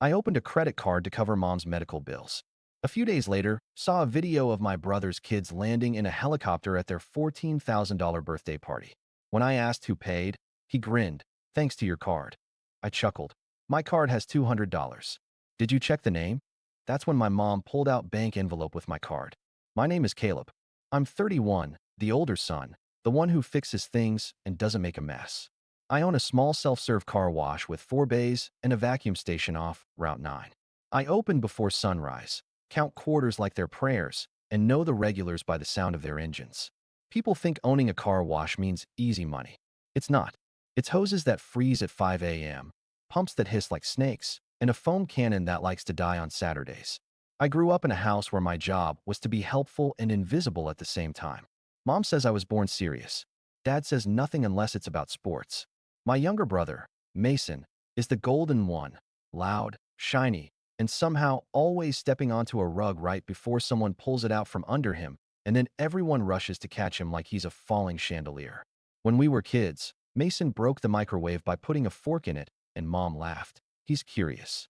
I opened a credit card to cover mom's medical bills. A few days later, saw a video of my brother's kids landing in a helicopter at their $14,000 birthday party. When I asked who paid, he grinned. Thanks to your card. I chuckled. My card has $200. Did you check the name? That's when my mom pulled out bank envelope with my card. My name is Caleb. I'm 31, the older son, the one who fixes things and doesn't make a mess. I own a small self-serve car wash with 4 bays and a vacuum station off Route 9. I open before sunrise, count quarters like they're prayers, and know the regulars by the sound of their engines. People think owning a car wash means easy money. It's not. It's hoses that freeze at 5 a.m., pumps that hiss like snakes, and a foam cannon that likes to die on Saturdays. I grew up in a house where my job was to be helpful and invisible at the same time. Mom says I was born serious. Dad says nothing unless it's about sports. My younger brother, Mason, is the golden one, loud, shiny, and somehow always stepping onto a rug right before someone pulls it out from under him, and then everyone rushes to catch him like he's a falling chandelier. When we were kids, Mason broke the microwave by putting a fork in it, and Mom laughed. He's curious.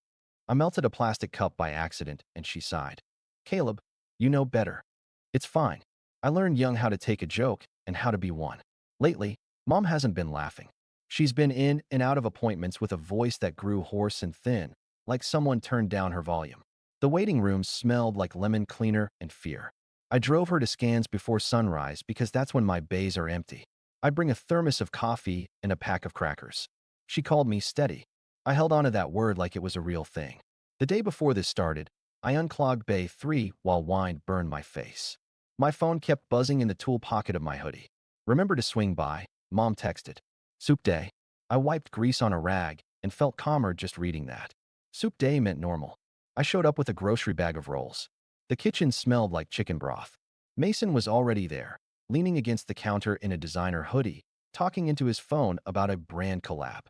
I melted a plastic cup by accident, and she sighed. Caleb, you know better. It's fine. I learned young how to take a joke and how to be one. Lately, Mom hasn't been laughing. She's been in and out of appointments with a voice that grew hoarse and thin, like someone turned down her volume. The waiting rooms smelled like lemon cleaner and fear. I drove her to scans before sunrise because that's when my bays are empty. I bring a thermos of coffee and a pack of crackers. She called me steady. I held on to that word like it was a real thing. The day before this started, I unclogged Bay 3 while wine burned my face. My phone kept buzzing in the tool pocket of my hoodie. Remember to swing by, Mom texted. Soup day. I wiped grease on a rag and felt calmer just reading that. Soup day meant normal. I showed up with a grocery bag of rolls. The kitchen smelled like chicken broth. Mason was already there, leaning against the counter in a designer hoodie, talking into his phone about a brand collab.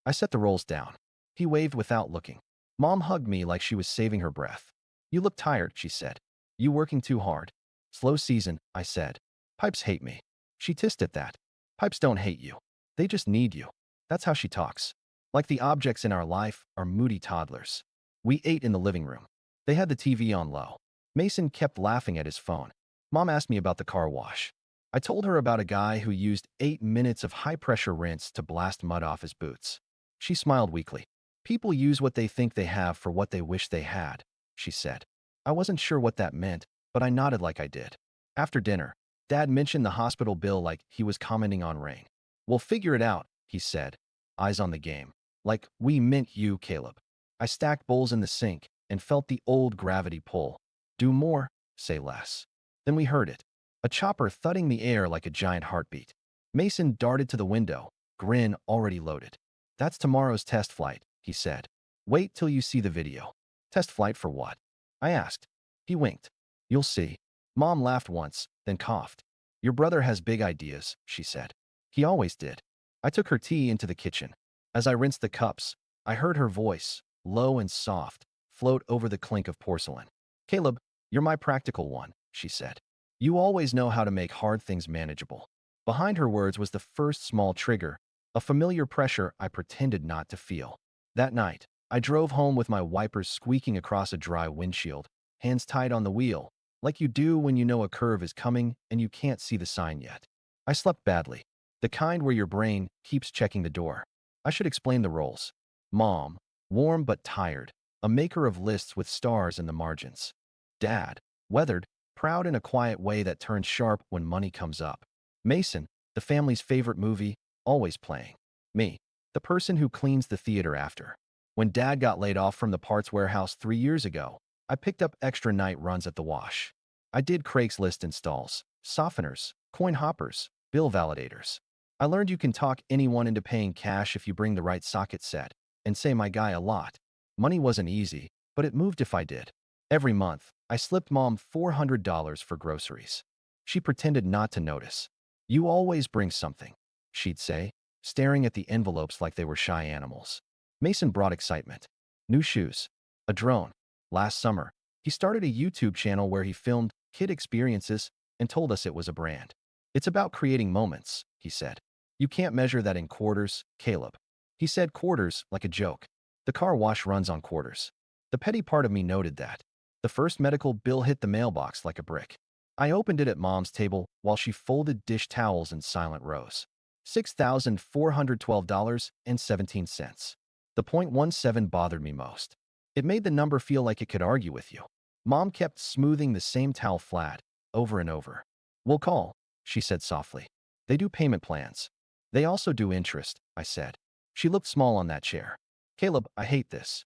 I set the rolls down. He waved without looking. Mom hugged me like she was saving her breath. You look tired, she said. You working too hard? Slow season, I said. Pipes hate me. She tissed at that. Pipes don't hate you. They just need you. That's how she talks. Like the objects in our life are moody toddlers. We ate in the living room. They had the TV on low. Mason kept laughing at his phone. Mom asked me about the car wash. I told her about a guy who used 8 minutes of high-pressure rinse to blast mud off his boots. She smiled weakly. People use what they think they have for what they wish they had, she said. I wasn't sure what that meant, but I nodded like I did. After dinner, Dad mentioned the hospital bill like he was commenting on rain. We'll figure it out, he said, eyes on the game. Like, we meant you, Caleb. I stacked bowls in the sink and felt the old gravity pull. Do more, say less. Then we heard it. A chopper thudding the air like a giant heartbeat. Mason darted to the window, grin already loaded. That's tomorrow's test flight, he said. Wait till you see the video. Test flight for what? I asked. He winked. You'll see. Mom laughed once, then coughed. Your brother has big ideas, she said. He always did. I took her tea into the kitchen. As I rinsed the cups, I heard her voice, low and soft, float over the clink of porcelain. Caleb, you're my practical one, she said. You always know how to make hard things manageable. Behind her words was the first small trigger, a familiar pressure I pretended not to feel. That night, I drove home with my wipers squeaking across a dry windshield, hands tied on the wheel, like you do when you know a curve is coming and you can't see the sign yet. I slept badly. The kind where your brain keeps checking the door. I should explain the roles. Mom, warm but tired, a maker of lists with stars in the margins. Dad, weathered, proud in a quiet way that turns sharp when money comes up. Mason, the family's favorite movie, always playing. Me, the person who cleans the theater after. When Dad got laid off from the parts warehouse 3 years ago, I picked up extra night runs at the wash. I did Craigslist installs, softeners, coin hoppers, bill validators. I learned you can talk anyone into paying cash if you bring the right socket set, and say my guy a lot. Money wasn't easy, but it moved if I did. Every month, I slipped Mom $400 for groceries. She pretended not to notice. You always bring something, she'd say, staring at the envelopes like they were shy animals. Mason brought excitement. New shoes. A drone. Last summer, he started a YouTube channel where he filmed kid experiences and told us it was a brand. It's about creating moments, he said. You can't measure that in quarters, Caleb. He said quarters like a joke. The car wash runs on quarters. The petty part of me noted that. The first medical bill hit the mailbox like a brick. I opened it at Mom's table while she folded dish towels in silent rows. $6,412.17. The .17 bothered me most. It made the number feel like it could argue with you. Mom kept smoothing the same towel flat, over and over. "We'll call," she said softly. "They do payment plans. They also do interest," I said. She looked small on that chair. "Caleb, I hate this."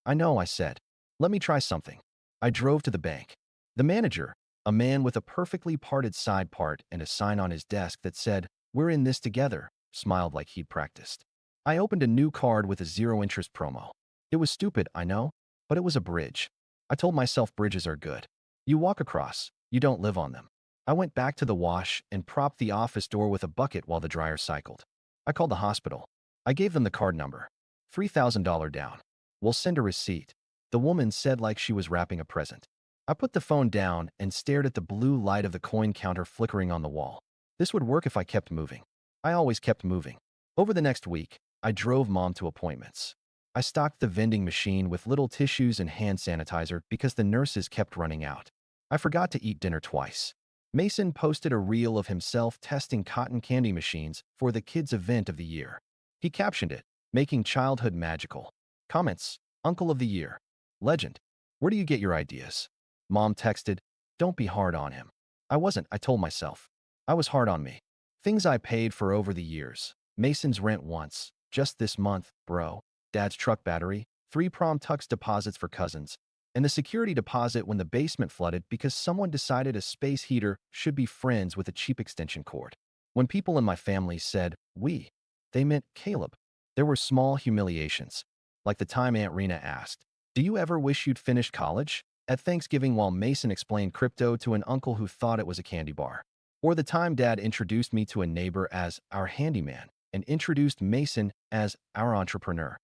"I know," I said. "Let me try something." I drove to the bank. The manager, a man with a perfectly parted side part and a sign on his desk that said, "We're in this together," smiled like he'd practiced. I opened a new card with a zero-interest promo. It was stupid, I know, but it was a bridge. I told myself bridges are good. You walk across, you don't live on them. I went back to the wash and propped the office door with a bucket while the dryer cycled. I called the hospital. I gave them the card number. $3,000 down. "We'll send a receipt," the woman said like she was wrapping a present. I put the phone down and stared at the blue light of the coin counter flickering on the wall. This would work if I kept moving. I always kept moving. Over the next week, I drove Mom to appointments. I stocked the vending machine with little tissues and hand sanitizer because the nurses kept running out. I forgot to eat dinner twice. Mason posted a reel of himself testing cotton candy machines for the kids' event of the year. He captioned it, "Making Childhood Magical." Comments: "Uncle of the Year." Legend: "Where do you get your ideas?" Mom texted, "Don't be hard on him." I wasn't, I told myself. I was hard on me. Things I paid for over the years. Mason's rent once, just this month, bro. Dad's truck battery, 3 prom tux deposits for cousins, and the security deposit when the basement flooded because someone decided a space heater should be friends with a cheap extension cord. When people in my family said, "we," they meant Caleb. There were small humiliations, like the time Aunt Rena asked, "Do you ever wish you'd finished college?" at Thanksgiving while Mason explained crypto to an uncle who thought it was a candy bar. Or the time Dad introduced me to a neighbor as our handyman and introduced Mason as our entrepreneur.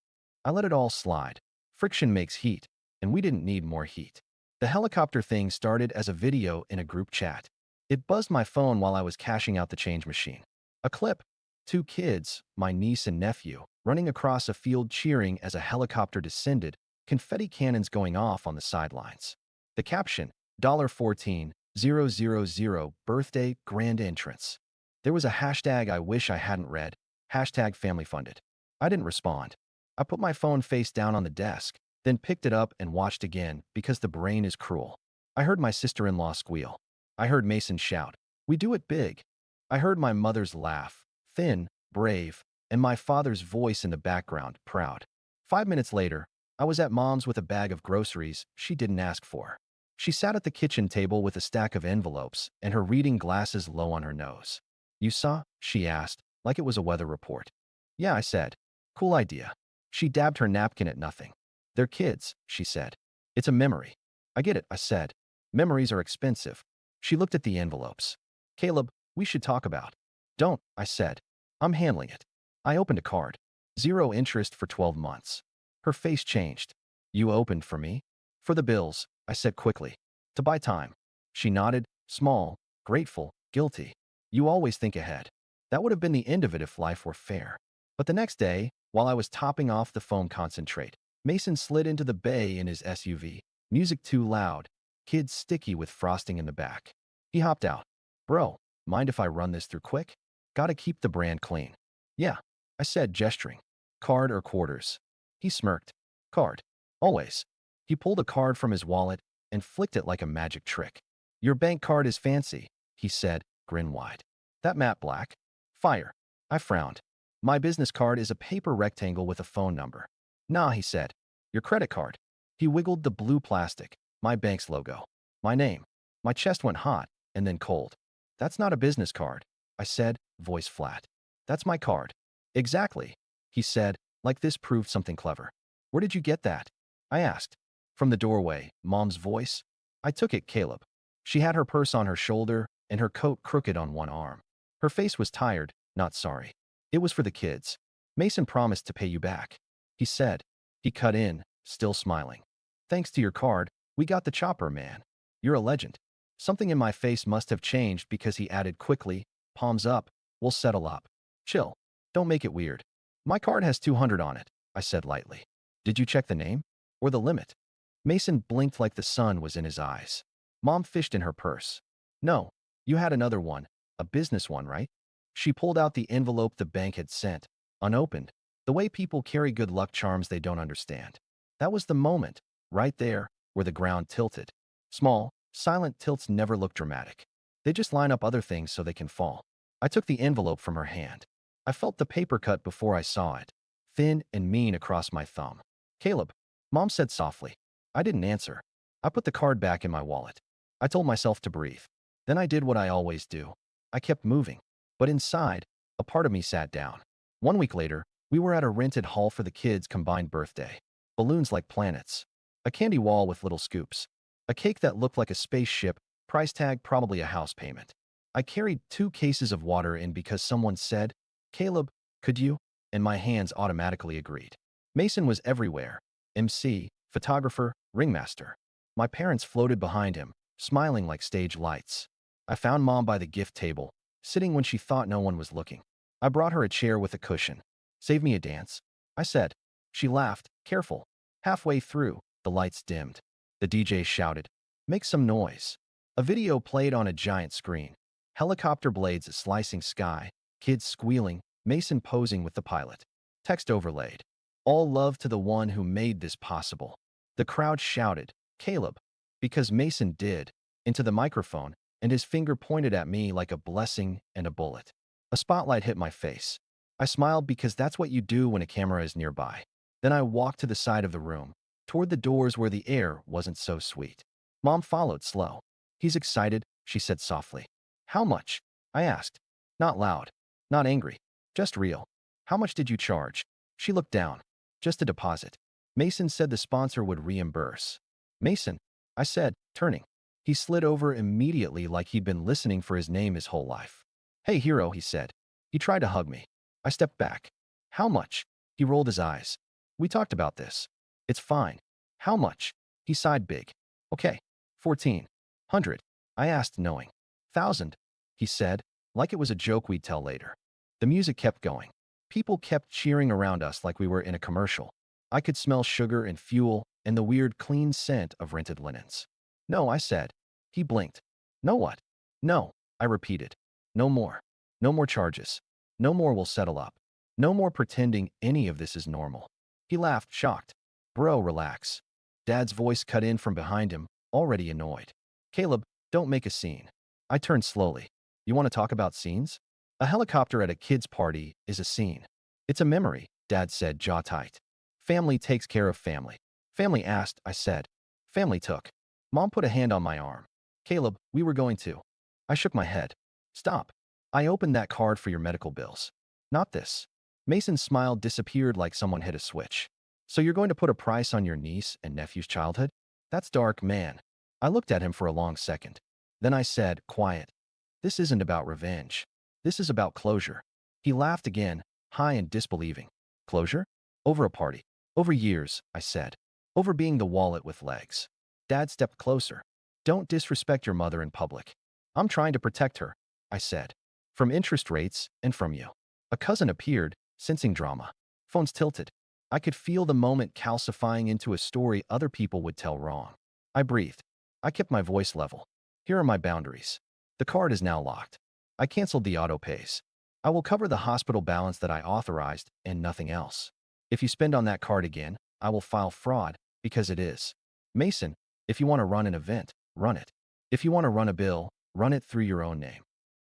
I let it all slide. Friction makes heat, and we didn't need more heat. The helicopter thing started as a video in a group chat. It buzzed my phone while I was cashing out the change machine. A clip: 2 kids, my niece and nephew, running across a field cheering as a helicopter descended, confetti cannons going off on the sidelines. The caption: $14,000 birthday grand entrance. There was a hashtag I wish I hadn't read, hashtag family funded. I didn't respond. I put my phone face down on the desk, then picked it up and watched again because the brain is cruel. I heard my sister-in-law squeal. I heard Mason shout, "We do it big." I heard my mother's laugh, thin, brave, and my father's voice in the background, proud. 5 minutes later, I was at Mom's with a bag of groceries she didn't ask for. She sat at the kitchen table with a stack of envelopes and her reading glasses low on her nose. "You saw?" she asked, like it was a weather report. "Yeah," I said. "Cool idea." She dabbed her napkin at nothing. "They're kids," she said. "It's a memory." "I get it," I said. "Memories are expensive." She looked at the envelopes. "Caleb, we should talk about." "Don't," I said. "I'm handling it." I opened a card. 0 interest for 12 months. Her face changed. "You opened for me?" "For the bills," I said quickly. "To buy time." She nodded, small, grateful, guilty. "You always think ahead." That would have been the end of it if life were fair. But the next day, while I was topping off the foam concentrate, Mason slid into the bay in his SUV. Music too loud. Kids sticky with frosting in the back. He hopped out. "Bro, mind if I run this through quick? Gotta keep the brand clean." "Yeah," I said, gesturing. "Card or quarters?" He smirked. "Card. Always." He pulled a card from his wallet and flicked it like a magic trick. "Your bank card is fancy," he said, grin wide. "That matte black? Fire." I frowned. "My business card is a paper rectangle with a phone number." "Nah," he said. "Your credit card." He wiggled the blue plastic. "My bank's logo. My name." My chest went hot and then cold. "That's not a business card," I said, voice flat. "That's my card." "Exactly," he said, like this proved something clever. "Where did you get that?" I asked. From the doorway, Mom's voice. I took it, Caleb. She had her purse on her shoulder and her coat crooked on one arm. Her face was tired, not sorry. "It was for the kids. Mason promised to pay you back," he said. He cut in, still smiling. "Thanks to your card, we got the chopper, man. You're a legend." Something in my face must have changed because he added quickly, "Palms up, we'll settle up. Chill. Don't make it weird." "My card has 200 on it," I said lightly. Did you check the name? Or the limit? Mason blinked like the sun was in his eyes. Mom fished in her purse. No, you had another one, a business one, right? She pulled out the envelope the bank had sent, unopened, the way people carry good luck charms they don't understand. That was the moment, right there, where the ground tilted. Small, silent tilts never look dramatic. They just line up other things so they can fall. I took the envelope from her hand. I felt the paper cut before I saw it, thin and mean across my thumb. Caleb, Mom said softly. I didn't answer. I put the card back in my wallet. I told myself to breathe. Then I did what I always do. I kept moving. But inside, a part of me sat down. 1 week later, we were at a rented hall for the kids' combined birthday. Balloons like planets. A candy wall with little scoops. A cake that looked like a spaceship, price tag probably a house payment. I carried 2 cases of water in because someone said, Caleb, could you? And my hands automatically agreed. Mason was everywhere. MC, photographer, ringmaster. My parents floated behind him, smiling like stage lights. I found Mom by the gift table, sitting when she thought no one was looking. I brought her a chair with a cushion. Save me a dance, I said. She laughed, careful. Halfway through, the lights dimmed. The DJ shouted, make some noise. A video played on a giant screen. Helicopter blades slicing sky, kids squealing, Mason posing with the pilot. Text overlaid. All love to the one who made this possible. The crowd shouted, Caleb, because Mason did, into the microphone, and his finger pointed at me like a blessing and a bullet. A spotlight hit my face. I smiled because that's what you do when a camera is nearby. Then I walked to the side of the room, toward the doors where the air wasn't so sweet. Mom followed slow. He's excited, she said softly. How much? I asked. Not loud, not angry, just real. How much did you charge? She looked down. Just a deposit. Mason said the sponsor would reimburse. Mason, I said, turning. He slid over immediately like he'd been listening for his name his whole life. Hey, hero, he said. He tried to hug me. I stepped back. How much? He rolled his eyes. We talked about this. It's fine. How much? He sighed big. Okay, 1,400. I asked, knowing. 1,000, he said, like it was a joke we'd tell later. The music kept going. People kept cheering around us like we were in a commercial. I could smell sugar and fuel and the weird clean scent of rented linens. No, I said. He blinked. No what? No, I repeated. No more. No more charges. No more will settle up. No more pretending any of this is normal. He laughed, shocked. Bro, relax. Dad's voice cut in from behind him, already annoyed. Caleb, don't make a scene. I turned slowly. You want to talk about scenes? A helicopter at a kid's party is a scene. It's a memory, Dad said, jaw tight. Family takes care of family. Family asked, I said. Family took. Mom put a hand on my arm. Caleb, we were going to. I shook my head. Stop. I opened that card for your medical bills. Not this. Mason's smile disappeared like someone hit a switch. So you're going to put a price on your niece and nephew's childhood? That's dark, man. I looked at him for a long second. Then I said, quiet. This isn't about revenge. This is about closure. He laughed again, high and disbelieving. Closure? Over a party. Over years, I said. Over being the wallet with legs. Dad stepped closer. Don't disrespect your mother in public. I'm trying to protect her, I said. From interest rates and from you. A cousin appeared, sensing drama. Phones tilted. I could feel the moment calcifying into a story other people would tell wrong. I breathed. I kept my voice level. Here are my boundaries. The card is now locked. I canceled the auto pays. I will cover the hospital balance that I authorized and nothing else. If you spend on that card again, I will file fraud, because it is. Mason, if you want to run an event, run it. If you want to run a bill, run it through your own name.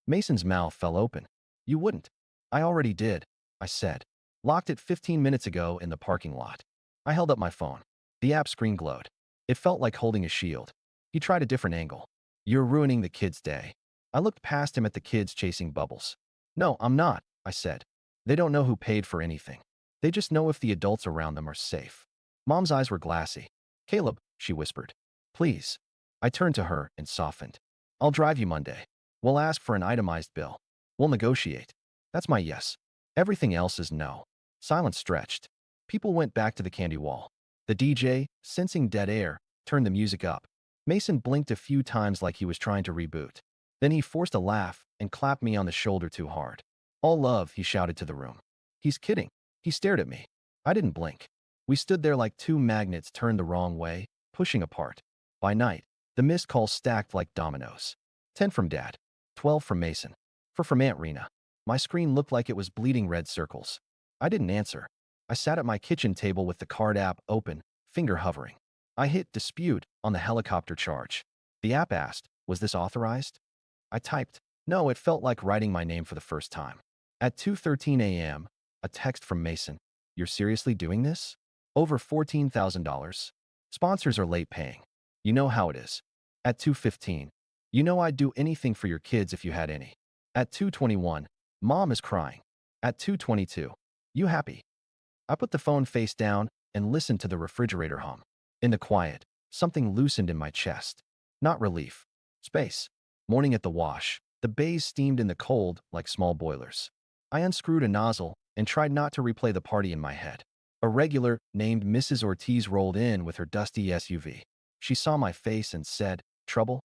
Mason's mouth fell open. You wouldn't. I already did, I said. Locked it 15 minutes ago in the parking lot. I held up my phone. The app screen glowed. It felt like holding a shield. He tried a different angle. You're ruining the kids' day. I looked past him at the kids chasing bubbles. No, I'm not, I said. They don't know who paid for anything. They just know if the adults around them are safe. Mom's eyes were glassy. Caleb, she whispered. Please. I turned to her and softened. I'll drive you Monday. We'll ask for an itemized bill. We'll negotiate. That's my yes. Everything else is no. Silence stretched. People went back to the candy wall. The DJ, sensing dead air, turned the music up. Mason blinked a few times like he was trying to reboot. Then he forced a laugh and clapped me on the shoulder too hard. All love, he shouted to the room. He's kidding. He stared at me. I didn't blink. We stood there like two magnets turned the wrong way, pushing apart. By night, the missed calls stacked like dominoes. 10 from Dad, 12 from Mason, 4 from Aunt Rena. My screen looked like it was bleeding red circles. I didn't answer. I sat at my kitchen table with the card app open, finger hovering. I hit dispute on the helicopter charge. The app asked, was this authorized? I typed, no. It felt like writing my name for the first time. At 2:13 a.m., a text from Mason. You're seriously doing this? Over $14,000. Sponsors are late paying. You know how it is. At 2:15, you know I'd do anything for your kids if you had any. At 2:21, Mom is crying. At 2:22, you happy? I put the phone face down and listened to the refrigerator hum. In the quiet, something loosened in my chest. Not relief. Space. Morning at the wash. The bays steamed in the cold like small boilers. I unscrewed a nozzle and tried not to replay the party in my head. A regular named Mrs. Ortiz rolled in with her dusty SUV. She saw my face and said, trouble?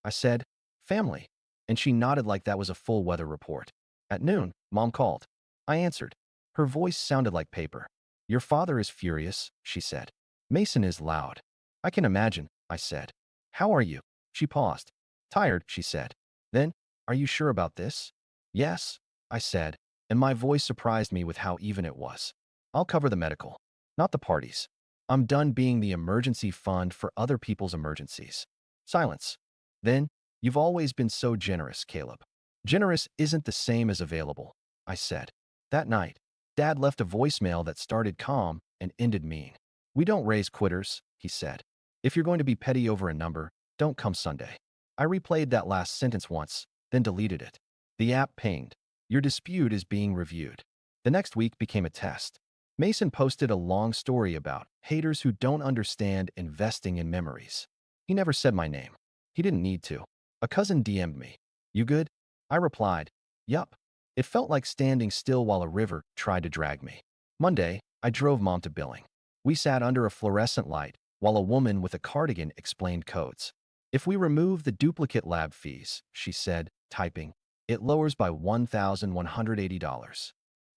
I said, family. And she nodded like that was a full weather report. At noon, Mom called. I answered. Her voice sounded like paper. Your father is furious, she said. Mason is loud. I can imagine, I said. How are you? She paused. Tired, she said. Then, are you sure about this? Yes, I said, and my voice surprised me with how even it was. I'll cover the medical, not the parties. I'm done being the emergency fund for other people's emergencies. Silence. Then, you've always been so generous, Caleb. Generous isn't the same as available, I said. That night, Dad left a voicemail that started calm and ended mean. We don't raise quitters, he said. If you're going to be petty over a number, don't come Sunday. I replayed that last sentence once, then deleted it. The app pinged. Your dispute is being reviewed. The next week became a test. Mason posted a long story about haters who don't understand investing in memories. He never said my name. He didn't need to. A cousin DM'd me. You good? I replied, yup. It felt like standing still while a river tried to drag me. Monday, I drove Mom to billing. We sat under a fluorescent light while a woman with a cardigan explained codes. If we remove the duplicate lab fees, she said, typing, it lowers by $1,180.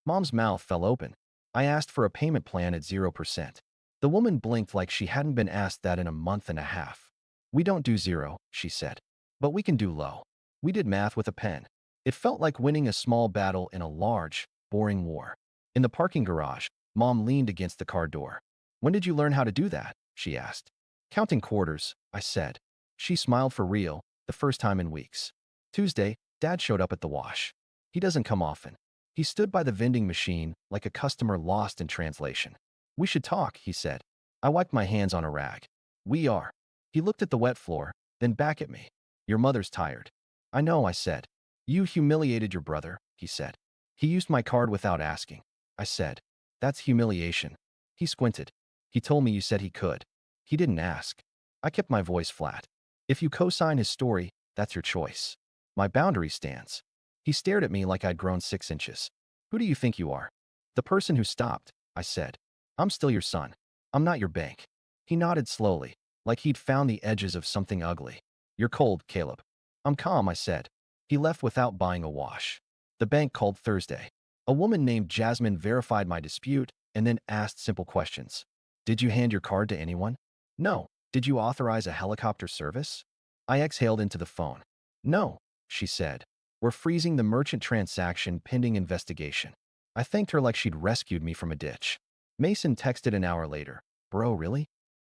Mom's mouth fell open. I asked for a payment plan at 0%. The woman blinked like she hadn't been asked that in a month and a half. We don't do zero, she said. But we can do low. We did math with a pen. It felt like winning a small battle in a large, boring war. In the parking garage, Mom leaned against the car door. When did you learn how to do that? She asked. Counting quarters, I said. She smiled for real, the first time in weeks. Tuesday, Dad showed up at the wash. He doesn't come often. He stood by the vending machine like a customer lost in translation. We should talk, he said. I wiped my hands on a rag. We are. He looked at the wet floor, then back at me. Your mother's tired. I know, I said. You humiliated your brother, he said. He used my card without asking. I said. That's humiliation. He squinted. He told me you said he could. He didn't ask. I kept my voice flat. If you co-sign his story, that's your choice. My boundary stands. He stared at me like I'd grown 6 inches. Who do you think you are? The person who stopped, I said. I'm still your son. I'm not your bank. He nodded slowly, like he'd found the edges of something ugly. You're cold, Caleb. I'm calm, I said. He left without buying a wash. The bank called Thursday. A woman named Jasmine verified my dispute and then asked simple questions. Did you hand your card to anyone? No. Did you authorize a helicopter service? I exhaled into the phone. No, she said. We're freezing the merchant transaction pending investigation. I thanked her like she'd rescued me from a ditch. Mason texted an hour later. Bro, really?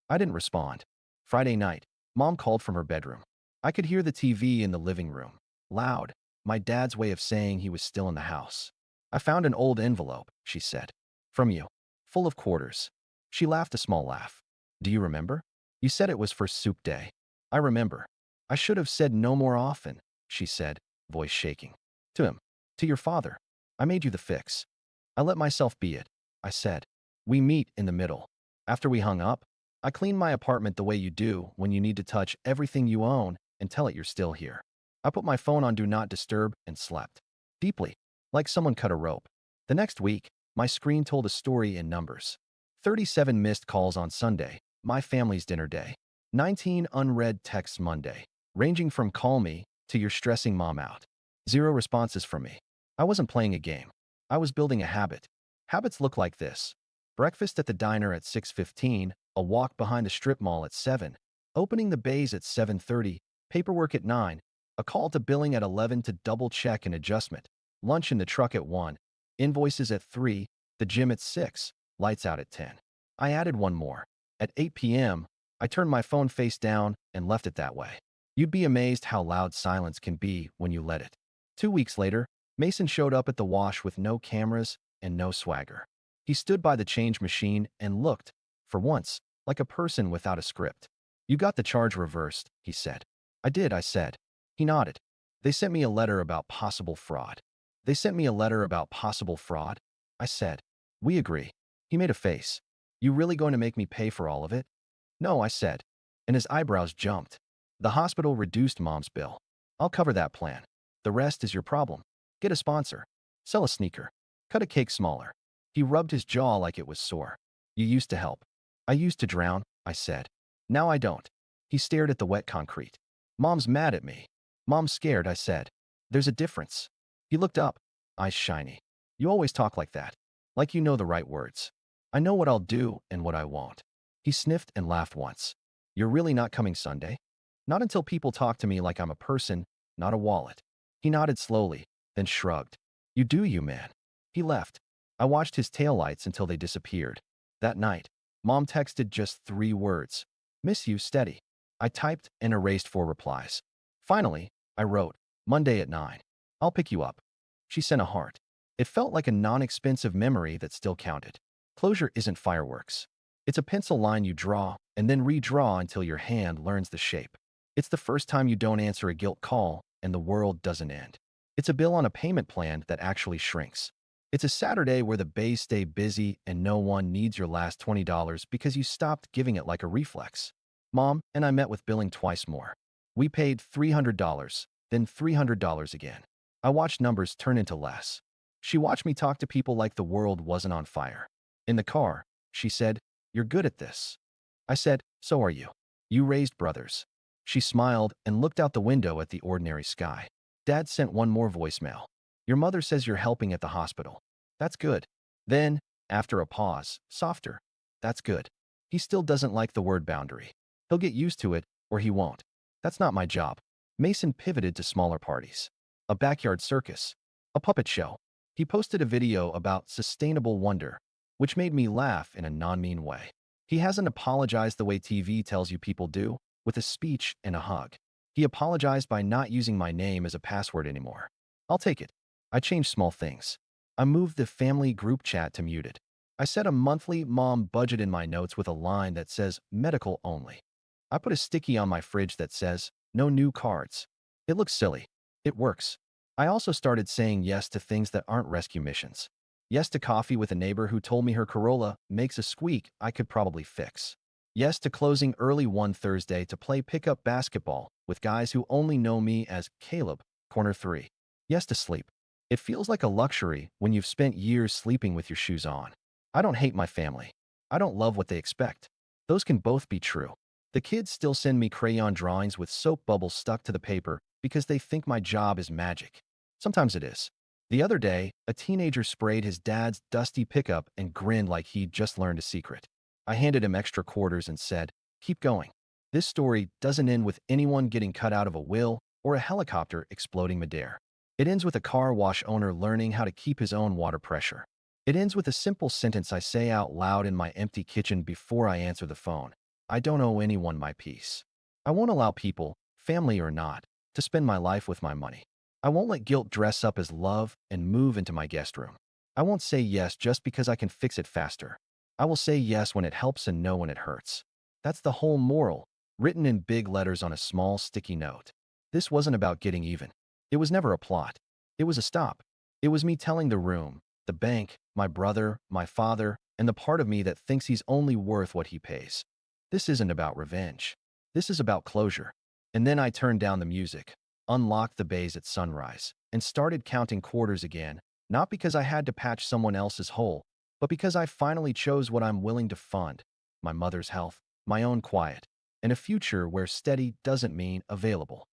I didn't respond. Friday night, Mom called from her bedroom. I could hear the TV in the living room. Loud. My dad's way of saying he was still in the house. I found an old envelope, she said. From you. Full of quarters. She laughed a small laugh. Do you remember? You said it was for soup day. I remember. I should have said no more often, she said, voice shaking. To him. To your father. I made you the fix. I let myself be it, I said. We meet in the middle. After we hung up, I cleaned my apartment the way you do when you need to touch everything you own and tell it you're still here. I put my phone on Do Not Disturb and slept. Deeply, like someone cut a rope. The next week, my screen told a story in numbers. 37 missed calls on Sunday, my family's dinner day. 19 unread texts Monday, ranging from call me to you're stressing mom out. 0 responses from me. I wasn't playing a game. I was building a habit. Habits look like this. Breakfast at the diner at 6:15, a walk behind the strip mall at 7, opening the bays at 7:30, paperwork at 9, a call to billing at 11 to double-check an adjustment, lunch in the truck at 1, invoices at 3, the gym at 6, lights out at 10. I added one more. At 8 p.m., I turned my phone face down and left it that way. You'd be amazed how loud silence can be when you let it. 2 weeks later, Mason showed up at the wash with no cameras and no swagger. He stood by the change machine and looked, for once, like a person without a script. "You got the charge reversed," he said. "I did," I said. He nodded. "They sent me a letter about possible fraud." "They sent me a letter about possible fraud?" I said. "We agree." He made a face. "You really going to make me pay for all of it?" "No," I said, and his eyebrows jumped. "The hospital reduced Mom's bill. I'll cover that plan. The rest is your problem. Get a sponsor. Sell a sneaker. Cut a cake smaller." He rubbed his jaw like it was sore. "You used to help." "I used to drown," I said. "Now I don't." He stared at the wet concrete. "Mom's mad at me." "Mom's scared," I said. "There's a difference." He looked up, eyes shiny. "You always talk like that. Like you know the right words." "I know what I'll do and what I won't." He sniffed and laughed once. "You're really not coming Sunday?" "Not until people talk to me like I'm a person, not a wallet." He nodded slowly, then shrugged. "You do you, man." He left. I watched his taillights until they disappeared. That night, Mom texted just 3 words. "Miss you, steady." I typed and erased 4 replies. Finally, I wrote, "Monday at 9. I'll pick you up." She sent a heart. It felt like a non-expensive memory that still counted. Closure isn't fireworks. It's a pencil line you draw and then redraw until your hand learns the shape. It's the first time you don't answer a guilt call and the world doesn't end. It's a bill on a payment plan that actually shrinks. It's a Saturday where the bays stay busy and no one needs your last $20 because you stopped giving it like a reflex. Mom and I met with billing twice more. We paid $300, then $300 again. I watched numbers turn into less. She watched me talk to people like the world wasn't on fire. In the car, she said, "You're good at this." I said, "So are you. You raised brothers." She smiled and looked out the window at the ordinary sky. Dad sent one more voicemail. "Your mother says you're helping at the hospital." "That's good." Then, after a pause, softer. "That's good." He still doesn't like the word boundary. He'll get used to it, or he won't. That's not my job. Mason pivoted to smaller parties. A backyard circus. A puppet show. He posted a video about sustainable wonder, which made me laugh in a non-mean way. He hasn't apologized the way TV tells you people do, with a speech and a hug. He apologized by not using my name as a password anymore. I'll take it. I changed small things. I moved the family group chat to muted. I set a monthly mom budget in my notes with a line that says medical only. I put a sticky on my fridge that says no new cards. It looks silly. It works. I also started saying yes to things that aren't rescue missions. Yes to coffee with a neighbor who told me her Corolla makes a squeak I could probably fix. Yes to closing early one Thursday to play pickup basketball with guys who only know me as Caleb, corner 3. Yes to sleep. It feels like a luxury when you've spent years sleeping with your shoes on. I don't hate my family. I don't love what they expect. Those can both be true. The kids still send me crayon drawings with soap bubbles stuck to the paper because they think my job is magic. Sometimes it is. The other day, a teenager sprayed his dad's dusty pickup and grinned like he'd just learned a secret. I handed him extra quarters and said, "Keep going." This story doesn't end with anyone getting cut out of a will or a helicopter exploding midair. It ends with a car wash owner learning how to keep his own water pressure. It ends with a simple sentence I say out loud in my empty kitchen before I answer the phone. I don't owe anyone my peace. I won't allow people, family or not, to spend my life with my money. I won't let guilt dress up as love and move into my guest room. I won't say yes just because I can fix it faster. I will say yes when it helps and no when it hurts. That's the whole moral, written in big letters on a small sticky note. This wasn't about getting even. It was never a plot. It was a stop. It was me telling the room, the bank, my brother, my father, and the part of me that thinks he's only worth what he pays. This isn't about revenge. This is about closure. And then I turned down the music, unlocked the bays at sunrise, and started counting quarters again, not because I had to patch someone else's hole, but because I finally chose what I'm willing to fund: my mother's health, my own quiet, and a future where steady doesn't mean available.